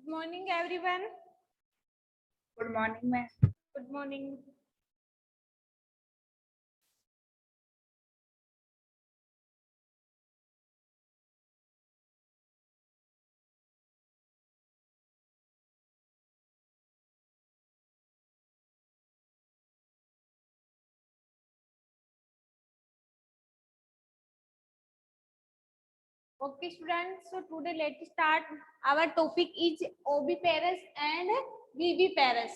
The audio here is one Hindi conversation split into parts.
Good morning, everyone. Good morning, ma'am. Good morning. Okay, students. So today let's start. Our topic is oviparous and viviparous.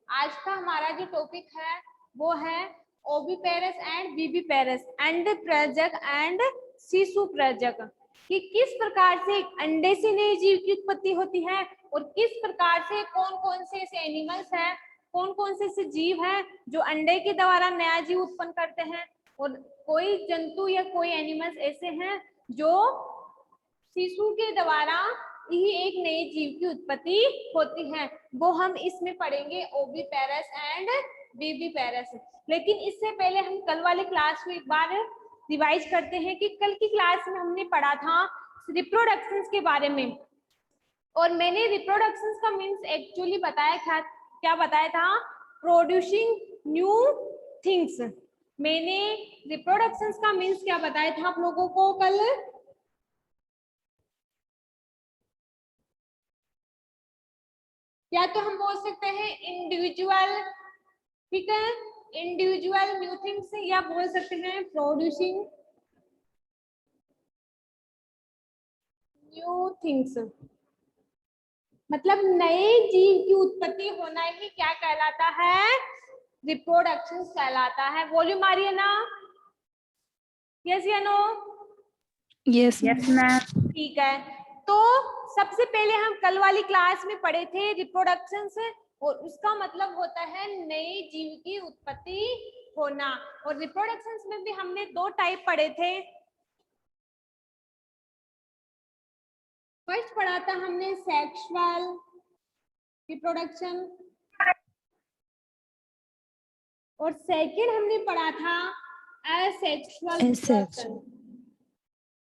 आज का हमारा जो टॉपिक है वो है ओविपेरस एंड विविपेरस, अंड प्रजक एंड शिशु प्रजक, कि किस प्रकार से अंडे से नए जीव की उत्पत्ति होती है और किस प्रकार से कौन कौन से ऐसे एनिमल्स हैं, कौन कौन से ऐसे जीव हैं जो अंडे के द्वारा नया जीव उत्पन्न करते हैं, और कोई जंतु या कोई एनिमल्स ऐसे हैं जो शिशु के द्वारा ही एक नए जीव की उत्पत्ति होती है। वो हम इसमें पढ़ेंगे ओविपेरस एंड विविपेरस। लेकिन इससे पहले हम कल वाले क्लास को एक बार रिवाइज करते हैं कि कल की क्लास में हमने पढ़ा था रिप्रोडक्शंस के बारे में, और मैंने रिप्रोडक्शंस का मीन्स एक्चुअली बताया था, क्या बताया था, प्रोड्यूसिंग न्यू थिंग्स। मैंने रिप्रोडक्शंस का मीन्स क्या बताया था आप लोगों को कल? या तो हम बोल सकते हैं इंडिविजुअल, ठीक है, इंडिविजुअल न्यू थिंग्स, या बोल सकते हैं प्रोड्यूसिंग न्यू थिंग्स। मतलब नए जीव की उत्पत्ति होना ही क्या कहलाता है? रिप्रोडक्शन कहलाता है। वॉल्यूम आ रही है ना? यस या नो? Yes ma'am. ठीक है, तो सबसे पहले हम कल वाली क्लास में पढ़े थे रिप्रोडक्शन से, और उसका मतलब होता है नए जीव की उत्पत्ति होना। और रिप्रोडक्शन में भी हमने दो टाइप पढ़े थे। फर्स्ट पढ़ा था हमने सेक्सुअल रिप्रोडक्शन, और सेकंड हमने पढ़ा था एसेक्सुअल रिप्रोडक्शन।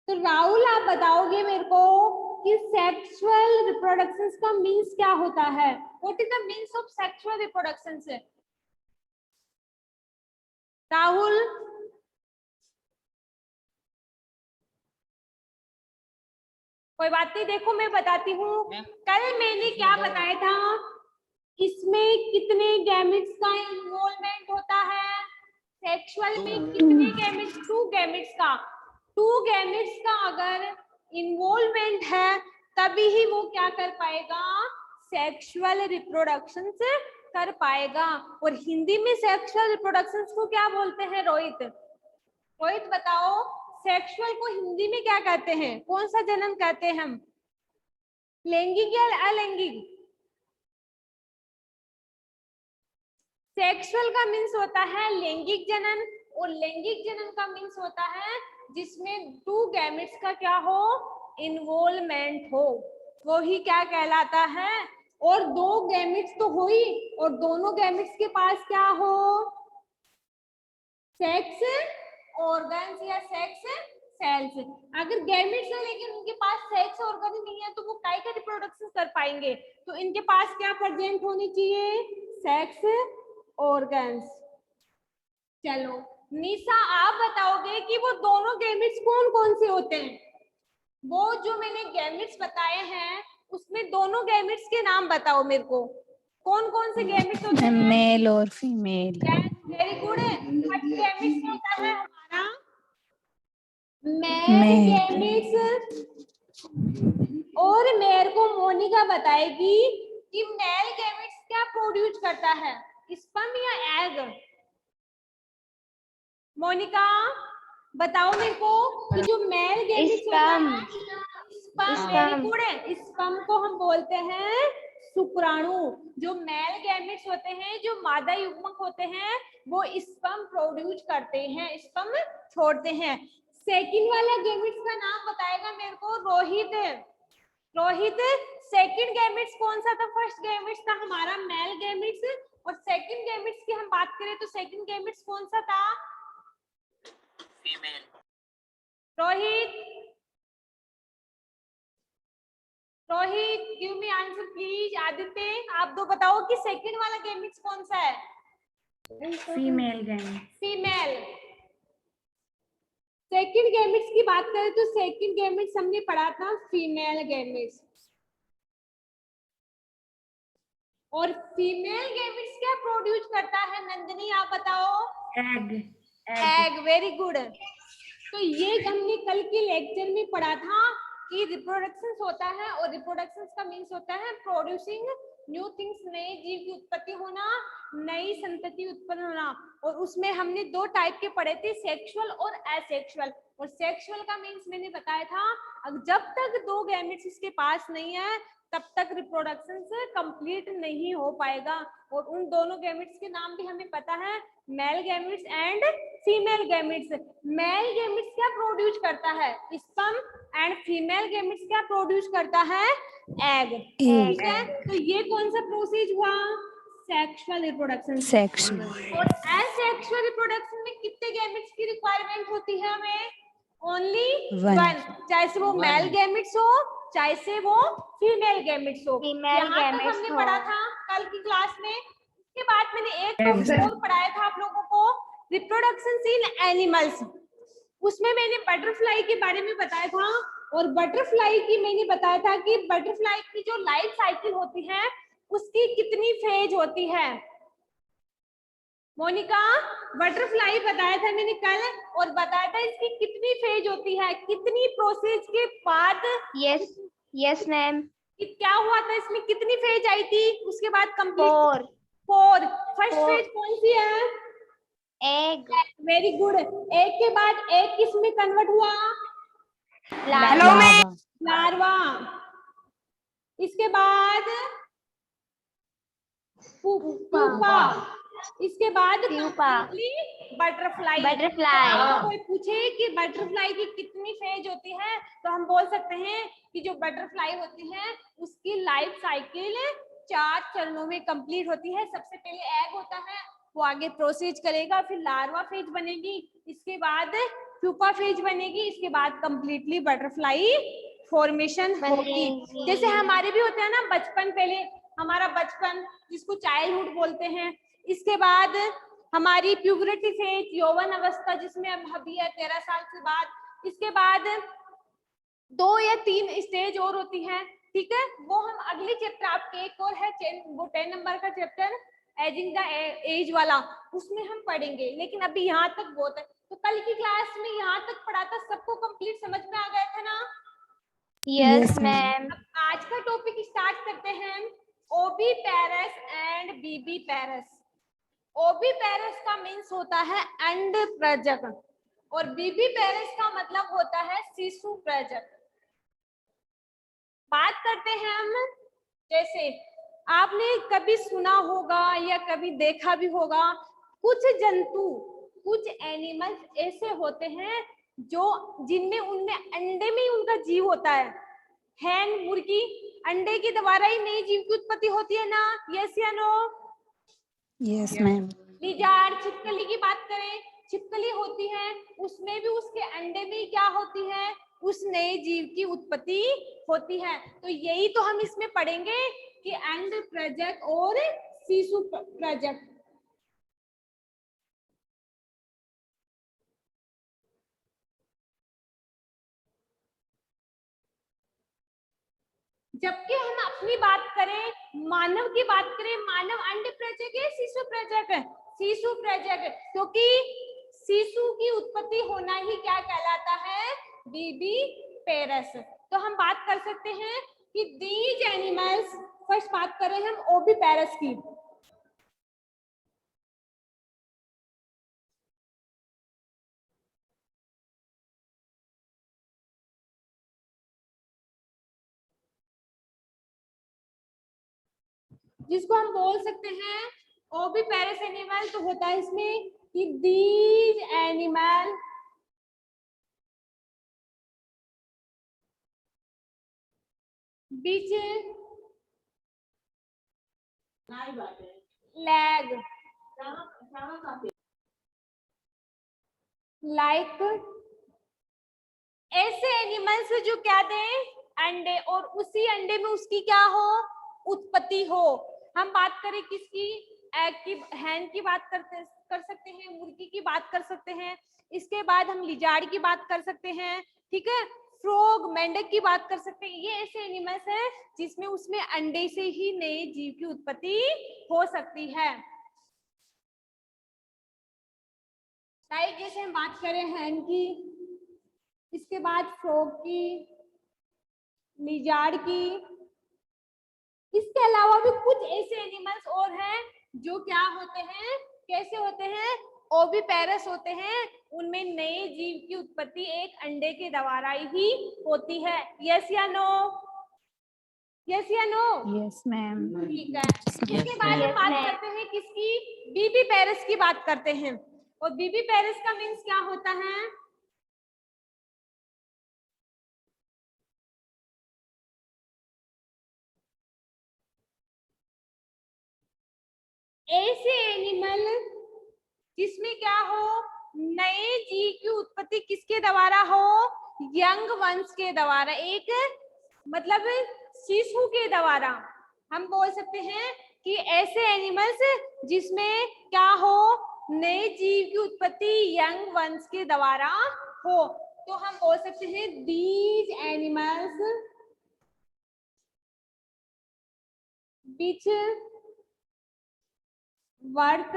तो राहुल आप बताओगे मेरे को कि सेक्सुअल रिप्रोडक्शन का मीन्स क्या होता है? What is the means of sexual reproduction? Rahul, कोई बात नहीं, देखो मैं बताती हूँ। कल मैंने क्या बताया था, इसमें कितने गैमेट्स का इन्वॉल्वमेंट होता है? सेक्सुअल में कितने गैमेट्स? 2 गैमेट्स का। 2 गैमेट्स का अगर इन्वॉल्वमेंट है तभी ही वो क्या कर पाएगा? सेक्सुअल रिप्रोडक्शन कर पाएगा। और हिंदी में सेक्सुअल रिप्रोडक्शन को क्या बोलते हैं रोहित? रोहित बताओ, सेक्सुअल को हिंदी में क्या कहते हैं? कौन सा जन्म कहते हैं हम? लैंगिक या अलैंगिक? सेक्सुअल का मीन्स होता है लैंगिक जनन, और लैंगिक जनन का मीन्स होता है जिसमें 2 गैमेट्स का क्या हो? इन्वॉल्वमेंट हो, वो ही क्या कहलाता है? और 2 गैमेट्स तो हो ही, और दोनों गैमेट्स के पास क्या हो? सेक्स ऑर्गन्स या सेक्स सेल्स। अगर गैमेट्स है लेकिन उनके पास सेक्स ऑर्गन ही नहीं है तो वो काय का रिप्रोडक्शन कर पाएंगे? तो इनके पास क्या प्रेजेंट होनी चाहिए? Sex organs. चलो निशा, आप बताओगे कि वो दोनों गैमेट्स कौन कौन से होते हैं? वो जो मैंने गैमेट्स बताए हैं उसमें दोनों गैमेट्स के नाम बताओ मेरे को। कौन कौन से गैमेट्स होते हैं? मेल और female. Very good. First gametes होता है हमारा मेल गैमेट्स, और मेरे को मोनिका बताएगी कि मेल गैमेट्स क्या प्रोड्यूस करता है, स्पर्म या एग? मोनिका बताओ मेरे को कि जो मेल गैमेट्स होता है, स्पर्म, वेरी गुड है, स्पर्म को हम बोलते हैं शुक्राणु। जो मेल गैमेट्स होते हैं, जो मादा युग्मक होते हैं, वो स्पर्म प्रोड्यूस करते हैं, स्पर्म छोड़ते हैं। सेकंड वाला गैमेट्स का नाम बताएगा मेरे को रोहित। रोहित, सेकंड गैमेट्स कौन सा था? फर्स्ट गैमेट्स था हमारा मेल गैमेट्स, और सेकंड गैमेट्स की हम बात करें तो सेकंड गैमेट्स कौन सा था? Female. Rohit, Rohit give me answer please. Aditya आप दो बताओ कि सेकंड वाला गैमेट्स कौन सा है? Female gamete. Female. Second gametes की बात करें तो सेकंड गैमेट्स हमने पढ़ा था फीमेल गैमेट्स। और फीमेल गैमेट्स क्या प्रोड्यूस करता है नंदिनी, आप बताओ? एग। Egg, very good. तो ये हमने कल के लेक्चर में पढ़ा था कि रिप्रोडक्शन होता है, और रिप्रोडक्शन का मीन्स होता है प्रोड्यूसिंग न्यू थिंग्स, नए जीव की उत्पत्ति होना, नई संतति उत्पन्न होना। और उसमें हमने दो टाइप के पढ़े थे, सेक्सुअल और एसेक्सुअल। और सेक्सुअल का मीन्स मैंने बताया था जब तक दो गैमेट्स इसके पास नहीं है तब तक रिप्रोडक्शन से कंप्लीट नहीं हो पाएगा। और उन दोनों गैमेट्स के नाम भी हमें पता है, male gametes and female gametes. Male gametes क्या प्रोड्यूस करता है? स्पर्म। एंड फीमेल गैमेट्स क्या प्रोड्यूस करता है? एग। ठीक है, तो ये कौन सा प्रोसेस हुआ? Sexual reproduction. सेक्सुअल। और एसेक्सुअल रिप्रोडक्शन में कितने गैमेट्स की रिक्वायरमेंट होती है हमें? Only one. चाहे से वो मेल गैमेट्स हो चाहे से वो फीमेल गैमेट्स हो। यहाँ तक हमने पढ़ा था कल की क्लास में। इसके बाद मैंने एक टॉपिक और पढ़ाया था आप लोगों को, रिप्रोडक्शन इन एनिमल्स। उसमें मैंने बटरफ्लाई के बारे में बताया था। और बटरफ्लाई की मैंने बताया था कि बटरफ्लाई की जो लाइफ साइकिल होती है उसकी कितनी फेज होती है। मोनिका, बटरफ्लाई बताया था मैंने कल, और बताया था इसकी कितनी फेज होती है, कितनी प्रोसेस के बाद। Yes ma'am. क्या हुआ था इसमें, कितनी फेज आई थी उसके बाद कंप्लीट? 4। फर्स्ट फेज कौन सी है? एग। Very good. एग के बाद एग किस में कन्वर्ट हुआ? लार्वा। इसके बाद प्यूपा। इसके बाद बटरफ्लाई। बटरफ्लाई। कोई पूछे कि बटरफ्लाई की कितनी फेज होती है तो हम बोल सकते हैं कि जो बटरफ्लाई होती है उसकी लाइफ साइकिल 4 चरणों में कंप्लीट होती है। सबसे पहले एग होता है, वो आगे प्रोसेस करेगा, फिर लार्वा फेज बनेगी, इसके बाद प्यूपा फेज बनेगी, इसके बाद कंप्लीटली बटरफ्लाई फॉर्मेशन होगी। जैसे हमारे भी होते हैं ना बचपन, पहले हमारा बचपन जिसको चाइल्डहुड बोलते हैं, इसके बाद हमारी प्यूबर्टी फेज, यौवन अवस्था जिसमें अब अभी है 13 साल के बाद, इसके बाद 2 या 3 स्टेज और होती हैं। ठीक है, वो हम अगली चैप्टर, आपके एक और है वो 10 नंबर का चैप्टर एजिंग द एज वाला, उसमें हम पढ़ेंगे। लेकिन अभी यहाँ तक बहुत है, तो कल की क्लास में यहाँ तक पढ़ा था, सबको कंप्लीट समझ में आ गया था ना? Yes ma'am. आज का टॉपिक स्टार्ट करते हैं, ओबी पैरस एंड बीबी पैरस। ओबी पैरस का मीन्स होता है अंड प्रजक, और बीबी पैरस का मतलब होता है शिशु प्रजक। बात करते हैं हम, जैसे आपने कभी सुना होगा या कभी देखा भी होगा, कुछ जंतु, कुछ एनिमल्स ऐसे होते हैं जो जिनमें उनमें अंडे में ही उनका जीव होता है। हैन मुर्गी, अंडे के द्वारा ही नई जीव की उत्पत्ति होती है ना? यस या नो? Yes ma'am. लिजार्ड, छिपकली की बात करें, छिपकली होती है, उसमें भी उसके अंडे में क्या होती है? उस नए जीव की उत्पत्ति होती है। तो यही तो हम इसमें पढ़ेंगे कि अंड प्रजक और शिशु प्रजक। जबकि हम अपनी बात करें, मानव की बात करें, मानव अंड प्रजक है शिशु प्रजक है? शिशु प्रजक, क्योंकि शिशु की उत्पत्ति होना ही क्या कहलाता है? बीबी पेरस। तो हम बात कर सकते हैं कि दीज एनिमल्स, फर्स्ट बात करें हम ओबी पेरस की। जिसको हम बोल सकते हैं ओबी पेरस एनिमल, तो होता है इसमें कि these animal beach lag like, ऐसे एनिमल्स जो क्या दें? अंडे और उसी अंडे में उसकी क्या हो, उत्पत्ति हो। हम बात करें किसकी, एग की, हैन की बात कर सकते हैं, मुर्गी की बात कर सकते हैं, इसके बाद हम लिजार्ड की बात कर सकते हैं, ठीक है, फ्रॉग, मेंढक की बात कर सकते हैं। ये ऐसे एनिमल्स हैं जिसमें उसमें अंडे से ही नए जीव की उत्पत्ति हो सकती है। लाइक जैसे हम बात करें हैन की, इसके बाद फ्रॉग की, लिजार्ड की, इसके अलावा भी कुछ ऐसे एनिमल्स और हैं जो क्या होते हैं, कैसे होते हैं, ओविपेरस होते हैं। उनमें नए जीव की उत्पत्ति एक अंडे के द्वारा ही होती है। यस या नो, यस या नो? Yes ma'am. ठीक है। इसके बाद हम बात करते हैं किसकी, बीबीपेरस की बात करते हैं। और बीबीपेरस का मीन्स क्या होता है, ऐसे एनिमल जिसमें क्या हो, नए जीव की उत्पत्ति किसके द्वारा हो, यंग वंश के द्वारा, एक मतलब शिशु के द्वारा। हम बोल सकते हैं कि ऐसे एनिमल्स जिसमें क्या हो, नए जीव की उत्पत्ति यंग वंश के द्वारा हो, तो हम बोल सकते हैं दीज एनिमल्स विच वर्थ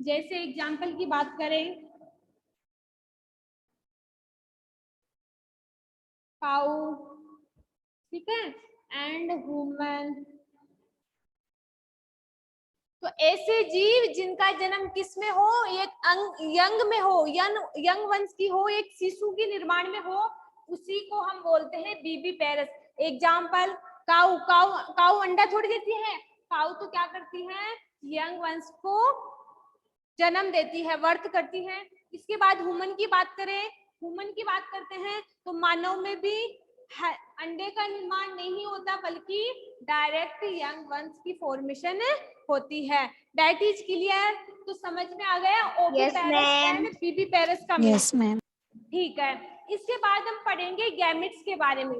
जैसे एग्जाम्पल की बात करें, काऊ, ठीक है, एंड ह्यूमन। तो ऐसे जीव जिनका जन्म किस में हो, एक यंग में हो, यंग वंश की हो, एक शिशु के निर्माण में हो, उसी को हम बोलते हैं बीबीपेरस। एग्जाम्पल, काऊ, काऊ अंडा थोड़ी देती है, काऊ तो क्या करती है, यंग वंश को जन्म देती है, वर्त करती है। इसके बाद ह्यूमन की बात करें, ह्यूमन की बात करते हैं तो मानव में भी अंडे का निर्माण नहीं होता, बल्कि डायरेक्ट यंग वंश की फॉर्मेशन होती है। That is clear? तो समझ में आ गया ओविपेरस एंड बीबीपेरस का मीनिंग? Yes ma'am. ठीक है। इसके बाद हम पढ़ेंगे गैमेट्स के बारे में।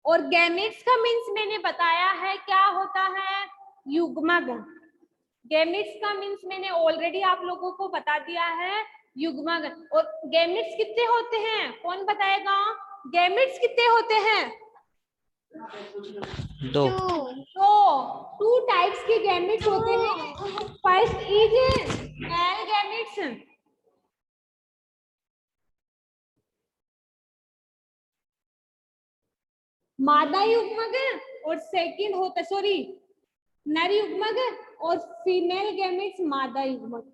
और गैमेट्स का मीन्स मैंने बताया है क्या होता है, युग्मक। गैमेट्स का मीन्स मैंने ऑलरेडी आप लोगों को बता दिया है, युग्मक। और गैमेट्स कितने होते हैं, कौन बताएगा, गैमेट्स कितने होते हैं? दो। तो 2 टाइप्स के गैमेट्स होते हैं। फर्स्ट इज मेल गैमेट्स, मादा युग्मक, और सेकंड होता, सॉरी, नर युग्मक और फीमेल गैमेट्स मादा युग्मक।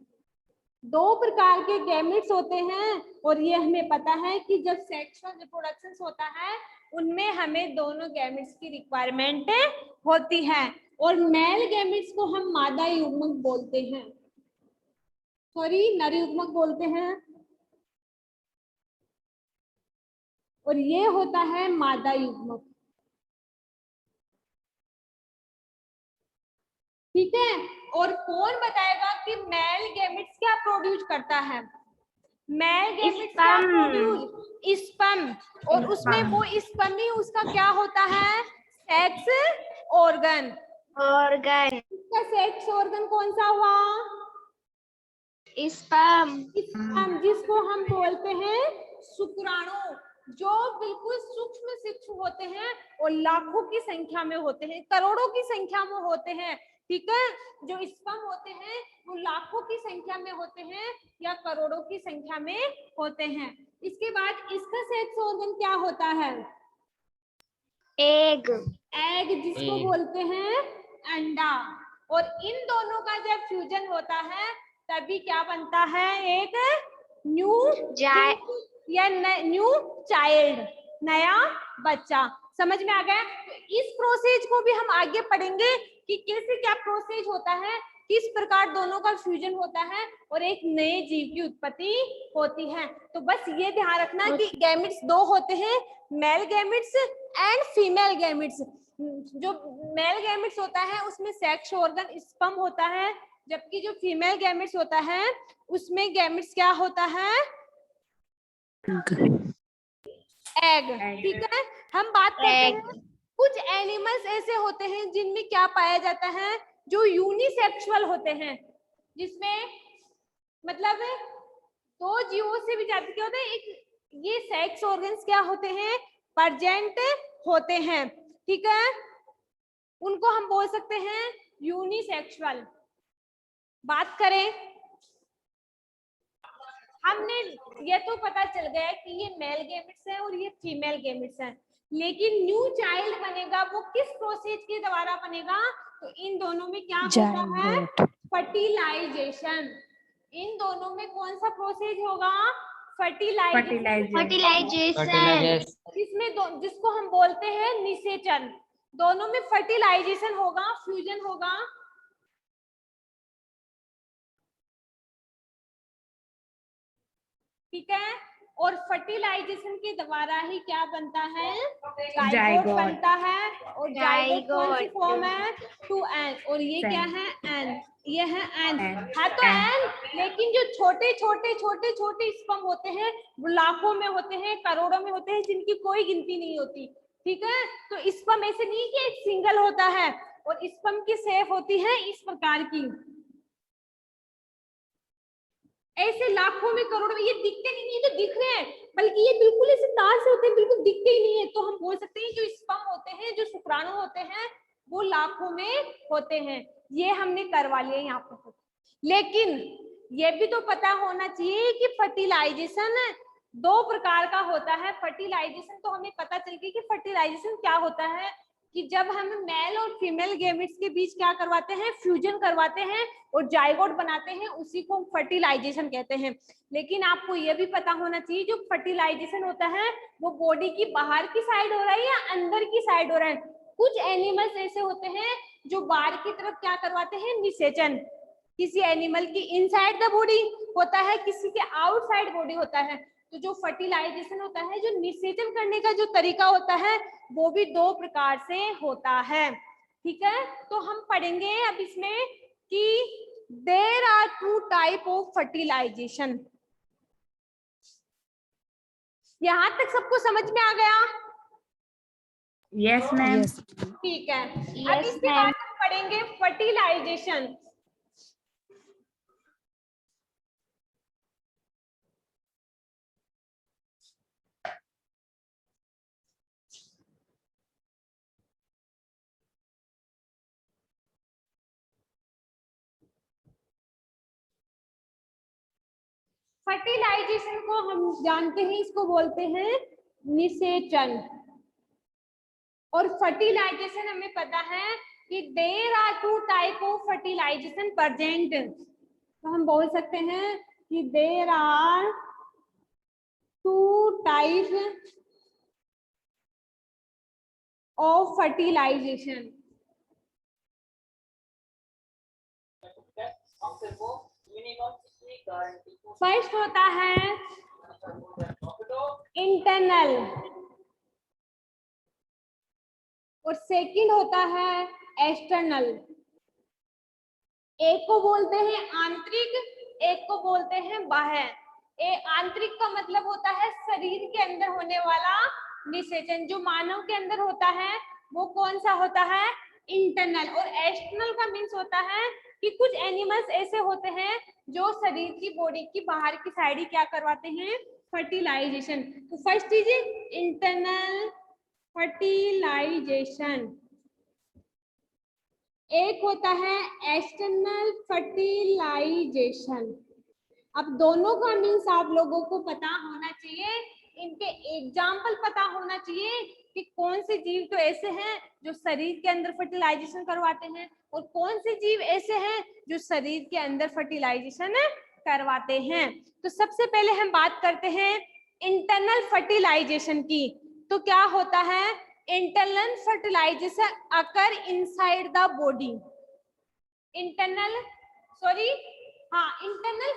2 प्रकार के गैमेट्स होते हैं। और ये हमें पता है कि जब सेक्सुअल रिप्रोडक्शन होता है उनमें हमें दोनों गैमेट्स की रिक्वायरमेंट होती है। और मेल गैमेट्स को हम मादा युग्मक बोलते हैं, सॉरी नर युग्मक बोलते हैं, और ये होता है मादा युग्मक। ठीक है। और कौन बताएगा कि मेल गैमेट्स क्या प्रोड्यूस करता है? मेल गैमेट्स क्या प्रोड्यूस? स्पर्म। और उसमें वो स्पर्म ही उसका क्या होता है, सेक्स ऑर्गन। इसका सेक्स ऑर्गन कौन सा हुआ? स्पर्म। स्पर्म, जिसको हम बोलते हैं शुक्राणु, जो बिल्कुल सूक्ष्म शिशु होते हैं और लाखों की संख्या में होते हैं, करोड़ों की संख्या में होते हैं। ठीक है। जो स्पर्म होते हैं वो लाखों की संख्या में होते हैं या करोड़ों की संख्या में होते हैं। इसके बाद इसका सेक्स ऑर्गन क्या होता है? एग। एग, जिसको बोलते हैं अंडा। और इन दोनों का जब फ्यूजन होता है तभी क्या बनता है, एक न्यू या न्यू चाइल्ड, नया बच्चा। समझ में आ गया? तो इस प्रोसेस को भी हम आगे पढ़ेंगे कि कैसे क्या प्रोसेस होता है, किस प्रकार दोनों का फ्यूजन होता है और एक नए जीव की उत्पत्ति होती है। तो बस ये ध्यान रखना कि गैमेट्स दो होते हैं, male gametes and female gametes. जो मेल गैमेट्स होता है उसमें सेक्स ऑर्गन स्पर्म होता है, जबकि जो फीमेल गैमेट्स होता है उसमें गैमेट्स क्या होता है? एग। ठीक है, हम बात करते हैं कुछ एनिमल्स ऐसे होते हैं जिनमें क्या पाया जाता है, जो यूनिसेक्सुअल होते हैं, जिसमें मतलब दो जीवों से भी ज्यादा क्या होता है, एक ये सेक्स ऑर्गन्स क्या होते हैं, प्रेजेंट होते हैं। ठीक है, उनको हम बोल सकते हैं यूनिसेक्सुअल। बात करें, हमने ये तो पता चल गया कि ये मेल गैमेट्स है और ये फीमेल गैमेट्स है, लेकिन न्यू चाइल्ड बनेगा वो किस प्रोसेस के द्वारा बनेगा? तो इन दोनों में क्या होता है? फर्टिलाइजेशन। इन दोनों में कौन सा प्रोसेस होगा? फर्टिलाइजेशन। इसमें जिसको हम बोलते हैं निषेचन। दोनों में फर्टिलाइजेशन होगा, फ्यूजन होगा। ठीक है, और फर्टिलाइजेशन के द्वारा ही क्या बनता है? जाइगोट बनता है। और जाइगोट कौन सी फॉर्म है? 2n। और ये क्या है? n। ये है n। हाँ तो n, लेकिन जो छोटे छोटे छोटे छोटे स्पर्म होते हैं वो लाखों में होते हैं, करोड़ों में होते हैं, जिनकी कोई गिनती नहीं होती। ठीक है, तो स्पर्म ऐसे नहीं कि एक सिंगल होता है, और स्पर्म की शेप होती है इस प्रकार की, ऐसे लाखों में करोड़ों में। ये दिखते नहीं है, तो दिख रहे हैं, बल्कि ये बिल्कुल ऐसे तार से होते हैं, बिल्कुल दिखते ही नहीं है। तो हम बोल सकते हैं जो स्पर्म होते हैं, जो शुक्राणु होते हैं, वो लाखों में होते हैं। ये हमने करवा लिया यहाँ पर। लेकिन ये भी तो पता होना चाहिए कि फर्टिलाइजेशन दो प्रकार का होता है। फर्टिलाइजेशन तो हमें पता चल गया कि फर्टिलाइजेशन क्या होता है, कि जब हम मेल और फीमेल गैमेट्स के बीच क्या करवाते हैं? फ्यूजन करवाते हैं और जाइगोट बनाते हैं, उसी को फर्टिलाइजेशन कहते हैं। लेकिन आपको यह भी पता होना चाहिए जो फर्टिलाइजेशन होता है वो बॉडी की बाहर की साइड हो रहा है या अंदर की साइड हो रहा है। कुछ एनिमल्स ऐसे होते हैं जो बाहर की तरफ क्या करवाते हैं? निषेचन। किसी एनिमल की इनसाइड द बॉडी होता है, किसी के आउटसाइड बॉडी होता है। तो जो फर्टिलाइजेशन होता है, जो निषेचन करने का जो तरीका होता है, वो भी दो प्रकार से होता है। ठीक है, तो हम पढ़ेंगे अब इसमें कि there are two type of fertilisation. यहां तक सबको समझ में आ गया? Yes ma'am. ठीक है, अब इसके बाद हम पढ़ेंगे फर्टिलाइजेशन। फर्टिलाइजेशन को हम जानते हैं, इसको बोलते हैं निषेचन। और फर्टिलाइजेशन हमें पता है कि there are two type of fertilization present. तो हम बोल सकते हैं कि there are two type of fertilization. First होता है इंटरनल और सेकंड होता है एक्सटर्नल। एक को बोलते हैं आंतरिक, एक को बोलते हैं बाह्य। आंतरिक का मतलब होता है शरीर के अंदर होने वाला निषेचन। जो मानव के अंदर होता है वो कौन सा होता है? इंटरनल। और एक्सटर्नल का मीन्स होता है कि कुछ एनिमल्स ऐसे होते हैं जो शरीर की बॉडी की बाहर की साइड ही क्या करवाते हैं? फर्टिलाइजेशन। तो फर्स्ट चीज इंटरनल फर्टिलाइजेशन, एक होता है एक्सटर्नल फर्टिलाइजेशन। अब दोनों का मीन्स आप लोगों को पता होना चाहिए, इनके एग्जाम्पल पता होना चाहिए कि कौन से जीव तो ऐसे हैं जो शरीर के अंदर फर्टिलाइजेशन करवाते हैं और कौन से जीव ऐसे हैं जो शरीर के अंदर फर्टिलाइजेशन करवाते हैं। तो सबसे पहले हम बात करते हैं इंटरनल फर्टिलाइजेशन की। तो क्या होता है internal fertilization occur inside the body. Internal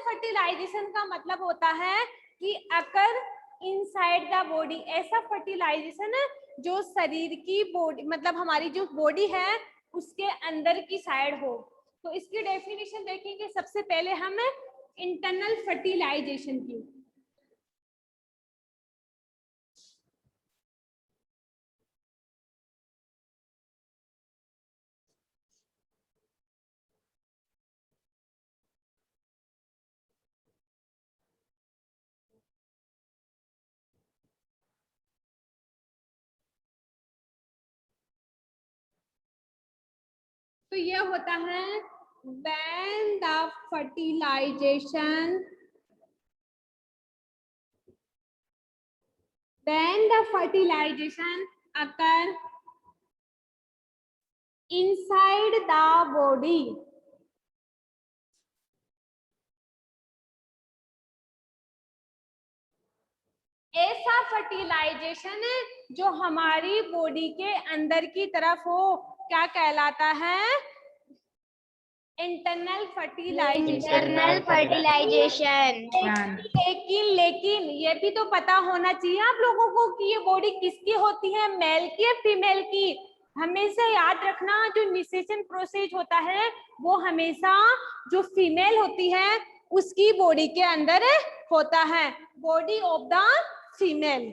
fertilization का मतलब होता है कि अकर इनसाइड द बॉडी, ऐसा फर्टिलाइजेशन जो शरीर की बॉडी मतलब हमारी जो बॉडी है उसके अंदर की साइड हो। तो इसकी डेफिनेशन देखेंगे सबसे पहले हम इंटरनल फर्टिलाइजेशन की। तो ये होता है when the fertilization occur inside the body, ऐसा फर्टिलाइजेशन जो हमारी बॉडी के अंदर की तरफ हो क्या कहलाता है? Internal fertilization. Internal fertilization. लेकिन ये भी तो पता होना चाहिए आप लोगों को कि ये बॉडी किसकी होती है, मेल की या फीमेल की। हमेशा याद रखना जो निषेचन प्रोसेस होता है वो हमेशा जो फीमेल होती है उसकी बॉडी के अंदर होता है, बॉडी ऑफ द फीमेल।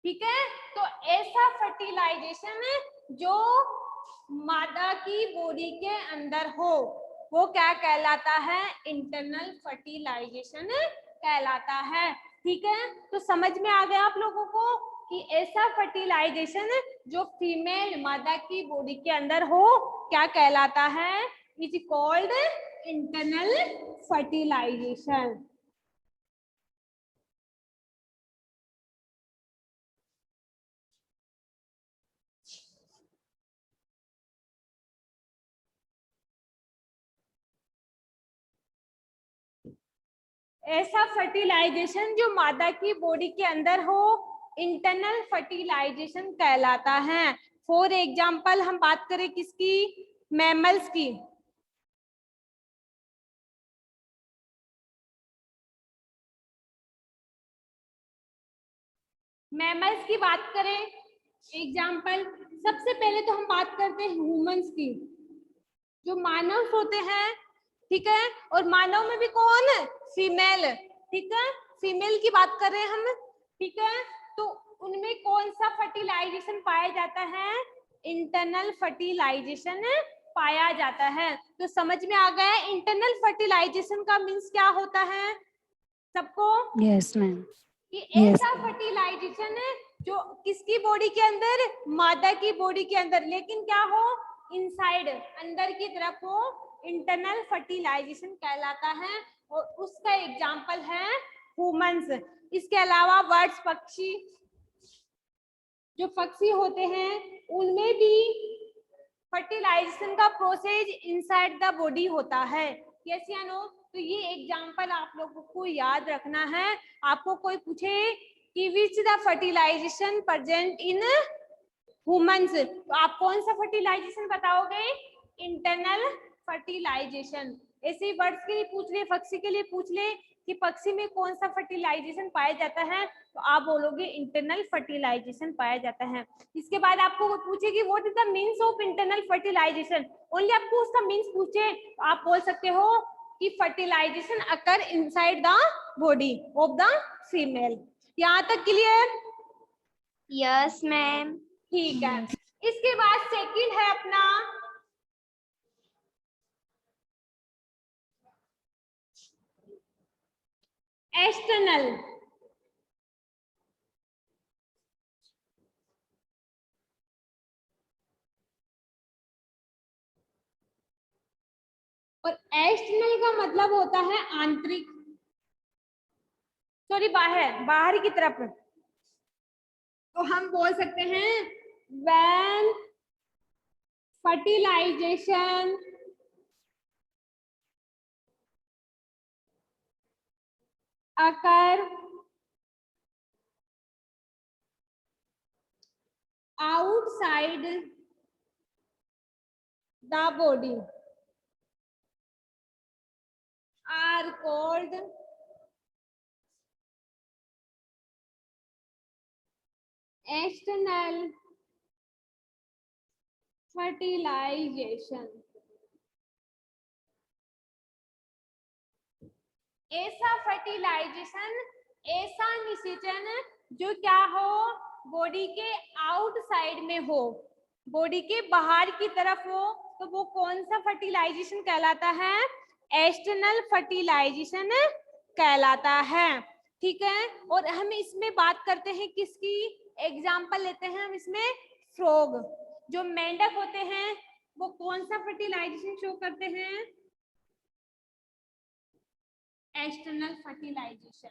ठीक है, तो ऐसा फर्टिलाइजेशन जो मादा की बॉडी के अंदर हो वो क्या कहलाता है? इंटरनल फर्टिलाइजेशन कहलाता है। ठीक है, तो समझ में आ गया आप लोगों को कि ऐसा फर्टिलाइजेशन जो फीमेल मादा की बॉडी के अंदर हो क्या कहलाता है? Is called internal fertilization. ऐसा फर्टिलाइजेशन जो मादा की बॉडी के अंदर हो इंटरनल फर्टिलाइजेशन कहलाता है। फॉर एग्जाम्पल हम बात करें किसकी? मैमल्स की। मैमल्स की बात करें एग्जाम्पल, सबसे पहले तो हम बात करते हैं ह्यूमंस की, जो मानव होते हैं। ठीक है, और मानव में भी कौन? फीमेल। ठीक है, फीमेल की बात कर रहे हैं हम। ठीक है, तो उनमें कौन सा फर्टिलाइजेशन पाया जाता है? इंटरनल फर्टिलाइजेशन पाया जाता है। तो समझ में आ गया इंटरनल फर्टिलाइजेशन का मीन्स क्या होता है सबको? Yes ma'am. कि ऐसा फर्टिलाइजेशन जो किसकी बॉडी के अंदर? मादा की बॉडी के अंदर, लेकिन क्या हो? इनसाइड, अंदर की तरफ हो, इंटरनल फर्टिलाइजेशन कहलाता है। और उसका एग्जांपल है ह्यूमंस। इसके अलावा बर्ड्स, पक्षी, जो पक्षी होते हैं उनमें भी फर्टिलाइजेशन का प्रोसेस इनसाइड द बॉडी होता है। यस या नो? तो ये एग्जांपल आप लोगों को याद रखना है। आपको कोई पूछे कि which the fertilization present in humans, तो आप कौन सा फर्टिलाइजेशन बताओगे? Internal fertilization. ऐसे ही बर्ड्स के लिए पूछ ले, पक्षी के लिए पूछ ले कि पक्षी में कौन सा फर्टिलाइजेशन पाया जाता है, तो आप बोलोगे इंटरनल फर्टिलाइजेशन पाया जाता है। इसके बाद आपको वो पूछे कि what is the means of internal fertilization, only आपको उसका मीन्स पूछे तो आप बोल सकते हो कि fertilization occur inside the body of the female. यहाँ तक क्लियर? Yes ma'am. ठीक है, इसके बाद सेकंड है अपना एक्सटर्नल। और एक्सटर्नल का मतलब होता है आंतरिक, सॉरी बाहर की तरफ। तो हम बोल सकते हैं when fertilization occur outside the body are called external fertilization. ऐसा फर्टिलाइजेशन, ऐसा निषेचन जो क्या हो, बॉडी के आउटसाइड में हो, बॉडी के बाहर की तरफ हो, तो वो कौन सा फर्टिलाइजेशन कहलाता है? एक्सटर्नल फर्टिलाइजेशन कहलाता है। ठीक है, और हम इसमें बात करते हैं किसकी? एग्जाम्पल लेते हैं हम इसमें फ्रॉग। जो मेंढक होते हैं वो कौन सा फर्टिलाइजेशन शो करते हैं? External fertilization.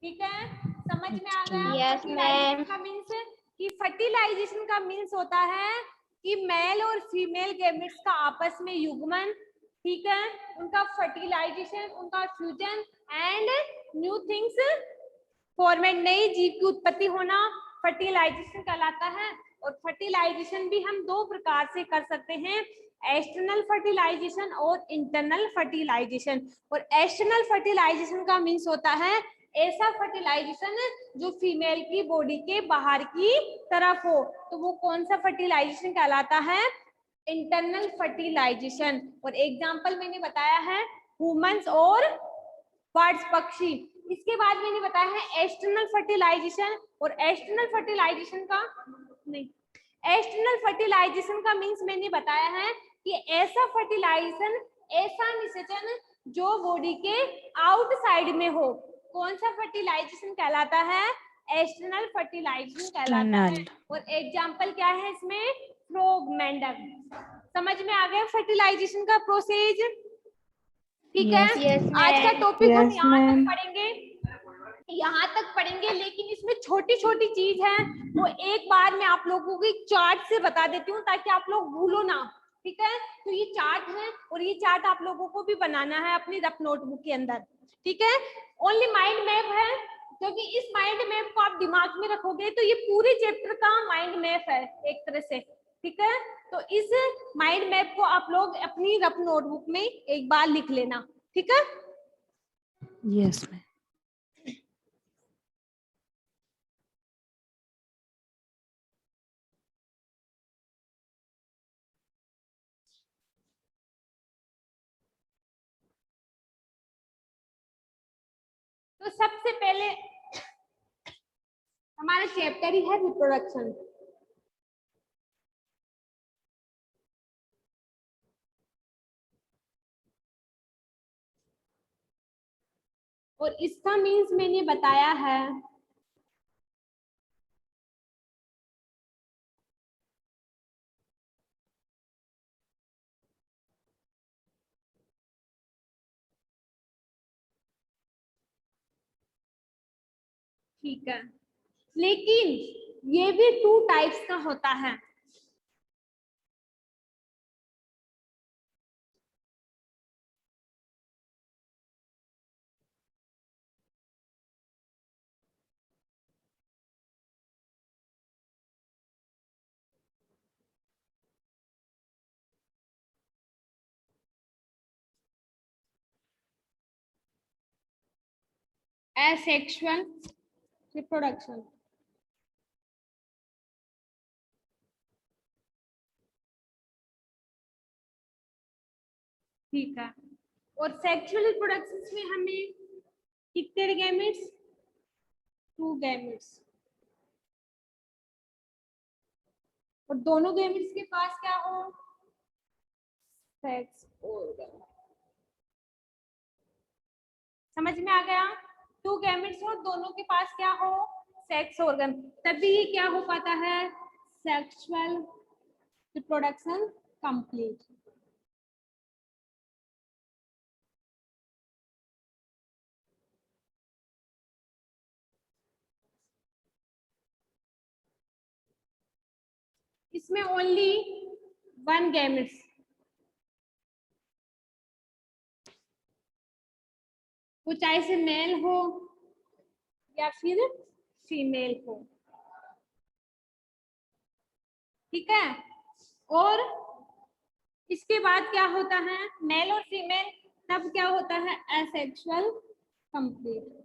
ठीक है, समझ में आ गया? Yes, ma'am. का मीन्स कि फर्टिलाइजेशन का मीन्स होता है कि मेल और फीमेल गैमेट्स का आपस में युग्मन, ठीक है, उनका फर्टिलाइजेशन, उनका fusion and new things format, नई जीव की उत्पत्ति होना फर्टिलाइजेशन कहलाता है। और फर्टिलाइजेशन भी हम दो प्रकार से कर सकते हैं, एक्सटर्नल फर्टिलाइजेशन और इंटरनल फर्टिलाइजेशन। और एक्सटर्नल फर्टिलाइजेशन का मीन्स होता है ऐसा फर्टिलाइजेशन जो फीमेल की बॉडी के बाहर की तरफ हो, तो वो कौन सा फर्टिलाइजेशन कहलाता है? Internal fertilisation. और एग्जाम्पल मैंने बताया है ह्यूमंस और बर्ड्स, पक्षी। इसके बाद मैंने बताया है एक्सटर्नल फर्टिलाइजेशन। और एक्सटर्नल फर्टिलाइजेशन का नहीं, एक्सटर्नल फर्टिलाइजेशन का मीन्स मैंने बताया है कि ऐसा फर्टिलाइजेशन, ऐसा निषेचन जो बॉडी के आउटसाइड में हो, कौन सा फर्टिलाइजेशन कहलाता है? एक्सटर्नल फर्टिलाइजेशन कहलाता है। और एग्जाम्पल क्या है इसमें? फ्रॉग, मेंढक। समझ में आ गया फर्टिलाइजेशन का प्रोसेस? ठीक है, Yes, आज का ma'am. टॉपिक हम Yes, यहाँ तक ma'am. पढ़ेंगे, यहाँ तक पढ़ेंगे, लेकिन इसमें छोटी छोटी चीज है वो एक बार मैं आप लोगों को चार्ट से बता देती हूँ ताकि आप लोग भूलो ना। ठीक है, तो ये चार्ट है और ये चार्ट आप लोगों को भी बनाना है अपनी रफ नोटबुक के अंदर। ठीक है, ओनली माइंड मैप है, क्योंकि इस माइंड मैप को आप दिमाग में रखोगे तो ये पूरे चैप्टर का माइंड मैप है एक तरह से। ठीक है, तो इस माइंड मैप को आप लोग अपनी रफ नोटबुक में एक बार लिख लेना। ठीक है, Yes, ma'am. तो सबसे पहले हमारा चैप्टर ही है रिप्रोडक्शन। और इसका मीन्स मैंने बताया है ठीक है, लेकिन ये भी टू टाइप्स का होता है। एसेक्सुअल रिप्रोडक्शन, ठीक है, और सेक्सुअल रिप्रोडक्शन में हमें कितने गैमेट्स? 2 गैमेट्स। और दोनों गैमेट्स के पास क्या हो? Sex organ. समझ में आ गया? 2 गैमेट्स हो, दोनों के पास क्या हो? सेक्स ऑर्गन, तभी ये क्या हो पाता है? Sexual reproduction complete. इसमें ओनली 1 गैमेट्स, वो चाहे से मेल हो या फिर फीमेल हो। ठीक है, और इसके बाद क्या होता है, मेल और फीमेल, तब क्या होता है, एसेक्सुअल कंप्लीट।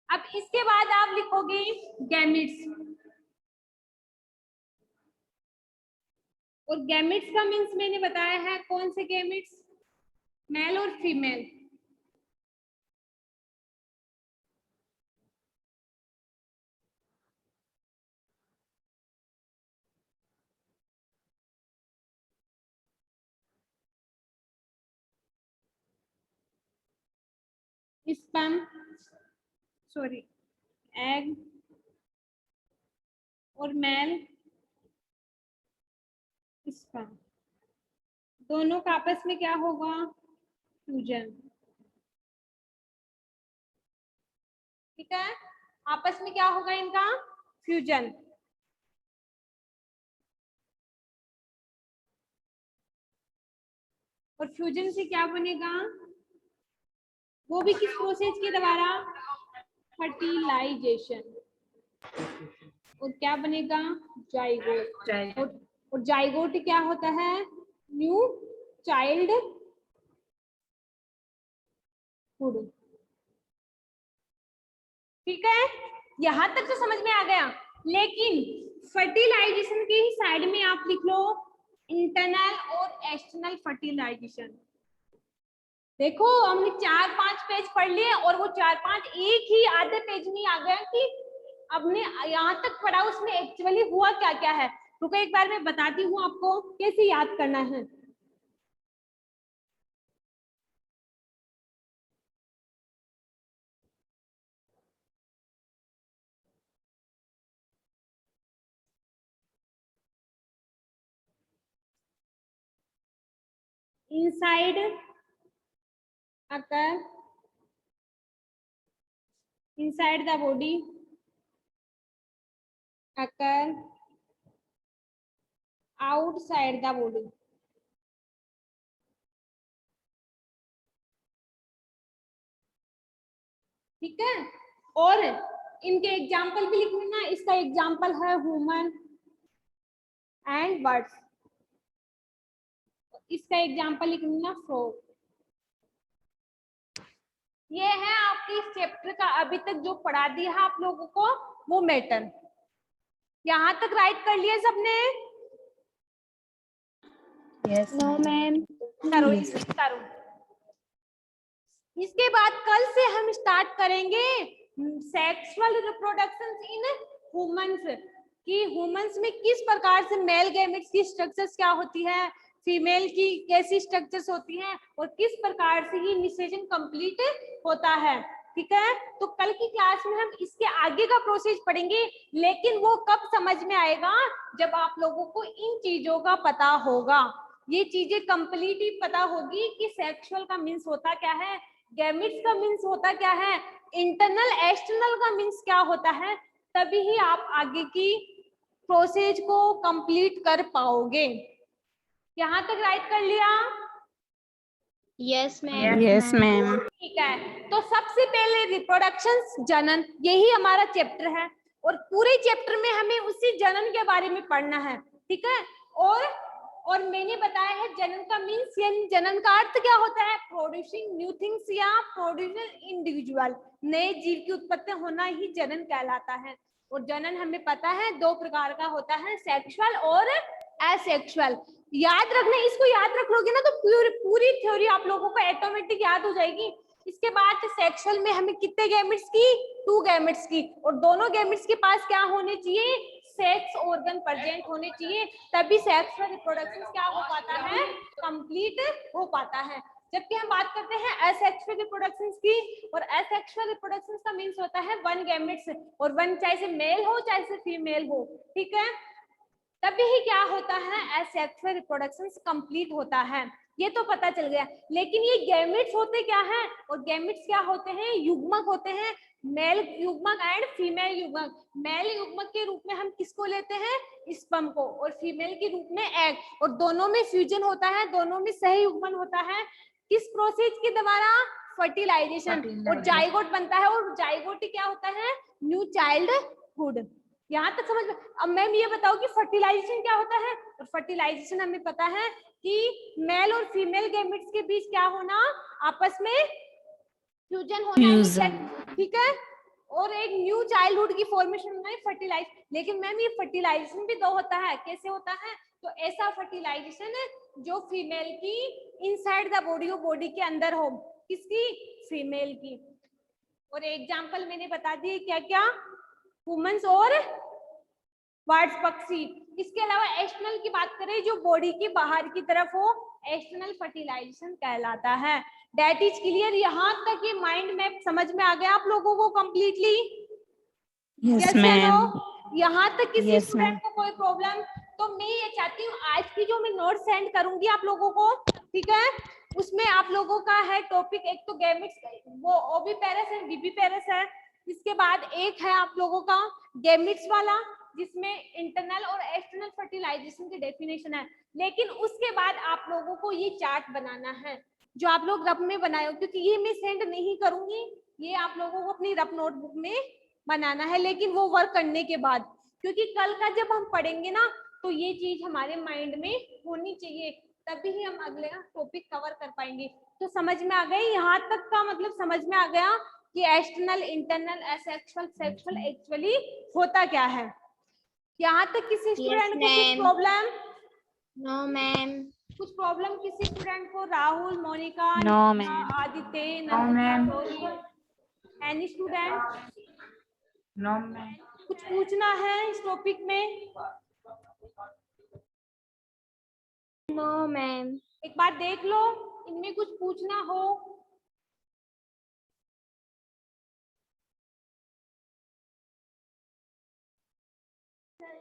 अब इसके बाद आप लिखोगे गैमिट्स, और गैमिट्स का मीन्स मैंने बताया है कौन से गैमिट्स, मेल और फीमेल। स्पर्म, सॉरी, एग और मेल स्पर्म, दोनों का आपस में क्या होगा, फ्यूजन। ठीक है, आपस में क्या होगा इनका, फ्यूजन। और फ्यूजन से क्या बनेगा, वो भी किस प्रोसेस के द्वारा, फर्टिलाइजेशन। और क्या बनेगा, जाइगोट। और जाइगोट क्या होता है, न्यू चाइल्ड हुड। ठीक है, यहां तक तो समझ में आ गया, लेकिन फर्टिलाइजेशन के ही साइड में आप लिख लो इंटरनल और एक्सटर्नल फर्टिलाइजेशन। देखो हमने 4-5 पेज पढ़ लिए और वो 4-5 एक ही आधे पेज में आ गया कि हमने यहाँ तक पढ़ा, उसमें एक्चुअली हुआ क्या क्या है। रुको एक बार मैं बताती हूँ आपको कैसे याद करना है। Inside occur inside the body occur outside the body। ठीक है, और इनके एग्जाम्पल भी लिख लेना। इसका एग्जाम्पल है ह्यूमन एंड बर्ड्स, इसका एग्जाम्पल लिख लेना फ्रॉग। ये है आपकी इस चैप्टर का अभी तक जो पढ़ा दिया है आप लोगों को वो मैटर। यहाँ तक राइट कर लिया सबने? Yes, No, ma'am. करो Yes. करो। इसके बाद कल से हम स्टार्ट करेंगे सेक्सुअल रिप्रोडक्शन इन ह्यूमंस, कि ह्यूमंस में किस प्रकार से मेल गैमेट्स की स्ट्रक्चर्स क्या होती है, फीमेल की कैसी स्ट्रक्चर्स होती हैं, और किस प्रकार से ही इनिशिएशन कंप्लीट होता है। ठीक है, तो कल की क्लास में हम इसके आगे का प्रोसेस पढ़ेंगे, लेकिन वो कब समझ में आएगा, जब आप लोगों को इन चीजों का पता होगा। ये चीजें कंप्लीट ही पता होगी कि सेक्सुअल का मीन्स होता क्या है, गैमेट्स का मीन्स होता क्या है, इंटरनल एक्सटर्नल का मीन्स क्या होता है, तभी ही आप आगे की प्रोसेस को कंप्लीट कर पाओगे। यहाँ तक राइट कर लिया? Yes, ma'am. Yes, ma'am. ठीक है, तो सबसे पहले रिप्रोडक्शन, जनन, यही हमारा चैप्टर है, और पूरे चैप्टर में हमें उसी जनन के बारे में पढ़ना है। ठीक है, और मैंने बताया है जनन का मीन्स, यानी जनन का अर्थ क्या होता है, प्रोड्यूसिंग न्यू थिंग्स या प्रोड्यूसिंग इंडिविजुअल, नए जीव की उत्पत्ति होना ही जनन कहलाता है। और जनन हमें पता है 2 प्रकार का होता है, सेक्सुअल और एसेक्सुअल। याद रखना, इसको याद रख लोगे ना तो पूरी थ्योरी आप लोगों को ऑटोमेटिक याद हो जाएगी। इसके बाद सेक्सुअल में हमें कितने गैमेट्स की, 2 गैमेट्स की, और दोनों गैमेट्स के पास क्या होने चाहिए, सेक्स ऑर्गन प्रेजेंट होने चाहिए, तभी सेक्सुअल रिप्रोडक्शन क्या हो पाता है, कंप्लीट हो पाता है। जबकि हम बात करते हैं एसेक्सुअल रिप्रोडक्शन की, और एसेक्सुअल रिप्रोडक्शन का मीन्स होता है 1 गैमेट्स, और 1 चाहे से मेल हो चाहे से फीमेल हो। ठीक है, तभी ही क्या होता है, एसेक्सुअल रिप्रोडक्शन कंप्लीट होता है। ये तो पता चल गया, लेकिन ये गैमेट्स होते क्या हैं, और गैमेट्स क्या होते हैं, युग्मक होते हैं, मेल युग्मक एंड फीमेल युग्मक। मेल युग्मक के रूप में हम किसको लेते हैं, स्पर्म को, और फीमेल के रूप में एग, और दोनों में फ्यूजन होता है, दोनों में सही युग्मन होता है, किस प्रोसेस के द्वारा? फर्टिलाइजेशन। और जाइगोट बनता है, और जाइगोट क्या होता है? New childhood. यहाँ तक समझ में? अब मैम ये बताओ कि फर्टिलाइजेशन क्या होता है? और फर्टिलाइजेशन हमें पता है कि मेल और फीमेल गैमेट्स के बीच क्या होना? आपस में फ्यूजन होना, ठीक है, और एक न्यू चाइल्डहुड की फॉर्मेशन होना है, फर्टिलाइज। लेकिन मैम ये फर्टिलाइजेशन भी दो होता है, कैसे होता है? तो ऐसा फर्टिलाइजेशन जो फीमेल की इनसाइड द बॉडी हो, बॉडी के अंदर हो, किसकी? फीमेल की। और एग्जांपल मैंने बता दिए क्या क्या, वुमेन्स और बर्ड्स, पक्षी। इसके अलावा एक्सटर्नल की बात करें, जो बॉडी के बाहर की तरफ हो, एक्सटर्नल फर्टिलाइजेशन कहलाता है। That is clear? यहाँ तक ये माइंड मैप समझ में आ गया आप लोगों को कंप्लीटली? Yes, ma'am. यहाँ तक किसी Yes, स्टूडेंट ma'am. को कोई प्रॉब्लम? तो मैं ये चाहती हूँ आज की जो मैं नोट सेंड करूंगी आप लोगों को, ठीक है, उसमें आप लोगों का है टॉपिक, एक तो गैमेट्स, वो ओविपेरस है, विविपेरस है। इसके बाद एक है आप लोगों का गैमेट्स वाला, जिसमें इंटरनल और एक्सटर्नल फर्टिलाइजेशन की डेफिनेशन है। लेकिन उसके बाद आप लोगों को ये चार्ट बनाना है, जो आप लोग रफ में बनाए हो, क्योंकि ये मैं सेंड नहीं करूंगी, ये आप लोगों को अपनी रफ नोटबुक में बनाना है, लेकिन वो वर्क करने के बाद, क्योंकि कल का जब हम पढ़ेंगे ना, तो ये चीज हमारे माइंड में होनी चाहिए, तभी ही हम अगले टॉपिक कवर कर पाएंगे। तो समझ में आ गई? यहाँ तक का मतलब समझ में आ गया कि external, internal, asexual, sexual actually होता क्या है? यहाँ तक किसी स्टूडेंट को कुछ प्रॉब्लम? No ma'am. कुछ प्रॉब्लम किसी स्टूडेंट को? Rahul, Monika, No, ma'am. Aditya, No, ma'am. Any student? No, ma'am. कुछ पूछना है इस टॉपिक में? No ma'am. एक बार देख लो, इनमें कुछ पूछना हो।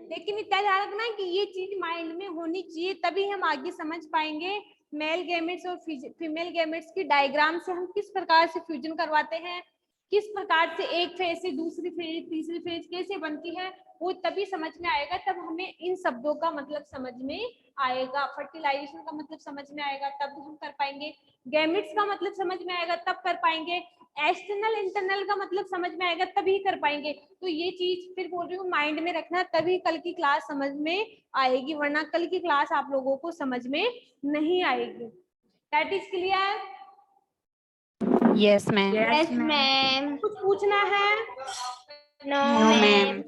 लेकिन इतना ध्यान रखना कि ये चीज माइंड में होनी चाहिए, तभी हम आगे समझ पाएंगे। मेल गैमेट्स और फीमेल गैमेट्स की डायग्राम से हम किस प्रकार से फ्यूजन करवाते हैं, किस प्रकार से एक फेज से दूसरी फेज, तीसरी फेज कैसे बनती है, वो तभी समझ में आएगा, तब हमें इन शब्दों का मतलब समझ में आएगा। फर्टिलाइजेशन का मतलब समझ में आएगा, तब हम कर पाएंगे। गैमेट्स का मतलब समझ में आएगा, तब कर पाएंगे। एक्सटर्नल, इंटरनल का मतलब समझ में आएगा, तभी कर पाएंगे। तो ये चीज फिर बोल रही हूँ माइंड में रखना, तभी कल की क्लास समझ में आएगी, वरना कल की क्लास आप लोगों को समझ में नहीं आएगी। That is clear? Yes, ma'am. Yes ma'am. कुछ पूछना है? No No, ma'am. ma'am.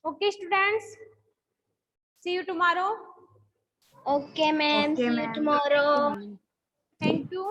Okay, students. See you tomorrow. Okay ma'am, Okay, see you ma'am. Tomorrow. Thank you.